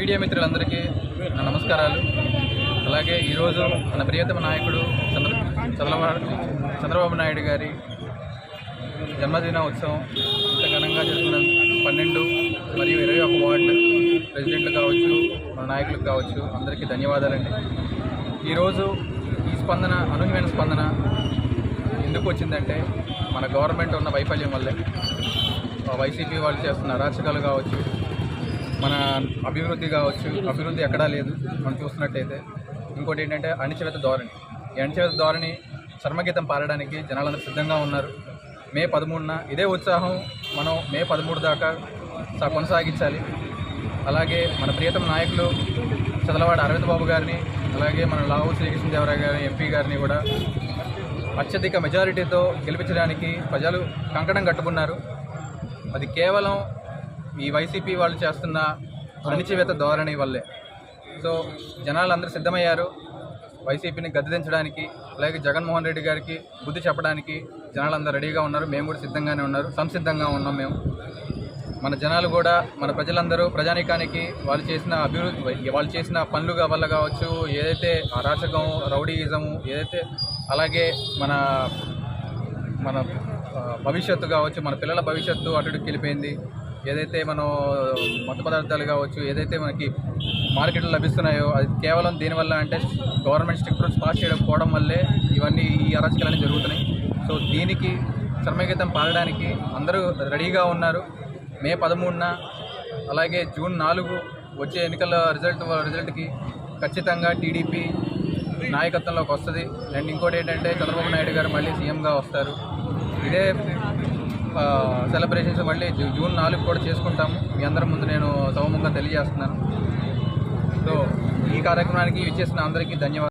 Media మిత్రులందరికీ నా నమస్కారాలు. అలాగే ఈరోజు మన ప్రియతమ నాయకుడు చంద్రబాబు నాయుడు గారి జన్మదిన ఉత్సవం ఇంత ఘనంగా జరుగుతున్న 12 మరియు 21 వార్డు ప్రెసిడెంట్లు కావచ్చు, మన నాయకులకు కావచ్చు, అందరికీ ధన్యవాదాలండి. ఈరోజు ఈ స్పందన, అనూహ్యమైన స్పందన ఎందుకు వచ్చిందంటే మన గవర్నమెంట్ ఉన్న వైఫల్యం వల్లే. వైసీపీ వాళ్ళు చేస్తున్న అరాచకాలు కావచ్చు, మన అభివృద్ధి కావచ్చు, అభివృద్ధి ఎక్కడా లేదు మనం చూస్తున్నట్టయితే. ఇంకోటి ఏంటంటే అణిచివేత ధోరణి. ఈ అణిచివేత ధోరణి చర్మగీతం పాడడానికి జనాలందరూ సిద్ధంగా ఉన్నారు. మే 13న ఇదే ఉత్సాహం మనం మే 13 దాకా కొనసాగించాలి. అలాగే మన ప్రియతమ నాయకులు చదలవాడ అరవింద్ బాబు గారిని, అలాగే మన లావు శ్రీకృష్ణదేవరాయ గారి ఎంపీ గారిని కూడా అత్యధిక మెజారిటీతో గెలిపించడానికి ప్రజలు కంకణం కట్టుకున్నారు. అది కేవలం ఈ వైసీపీ వాళ్ళు చేస్తున్న అణిచివేత ధోరణి వల్లే. సో జనాలందరూ సిద్ధమయ్యారు వైసీపీని గద్దెదించడానికి. అలాగే జగన్మోహన్ రెడ్డి గారికి బుద్ధి చెప్పడానికి జనాలందరూ రెడీగా ఉన్నారు. మేము కూడా సిద్ధంగానే ఉన్నారు, సంసిద్ధంగా ఉన్నాం మేము. మన జనాలు కూడా, మన ప్రజలందరూ ప్రజానీకానికి వాళ్ళు చేసిన అభివృద్ధి, వాళ్ళు చేసిన పనులు వల్ల కావచ్చు, ఏదైతే అరాచకం, రౌడీయిజము ఏదైతే, అలాగే మన భవిష్యత్తు కావచ్చు, మన పిల్లల భవిష్యత్తు అటుడికి వెళ్ళిపోయింది. ఏదైతే మనం మత్తు పదార్థాలు కావచ్చు, ఏదైతే మనకి మార్కెట్లో లభిస్తున్నాయో అది కేవలం దీనివల్ల, అంటే గవర్నమెంట్ స్ట్రిక్ట్ రూల్స్ పాస్ చేయకపోవడం వల్లే ఇవన్నీ, ఈ అరాచకాలన్నీ జరుగుతున్నాయి. సో దీనికి చర్మగీతం పాడడానికి అందరూ రెడీగా ఉన్నారు. మే 13న అలాగే జూన్ 4 వచ్చే ఎన్నికల రిజల్ట్కి ఖచ్చితంగా టీడీపీ నాయకత్వంలోకి వస్తుంది. అండ్ ఇంకోటి ఏంటంటే చంద్రబాబు నాయుడు గారు మళ్ళీ సీఎంగా వస్తారు. ఇదే సెలబ్రేషన్స్ మళ్ళీ జూన్ 4 కూడా చేసుకుంటాము. మీ అందరి ముందు నేను సౌమ్యంగా తెలియజేస్తున్నాను. సో ఈ కార్యక్రమానికి ఇచ్చేసిన అందరికీ ధన్యవాదాలు.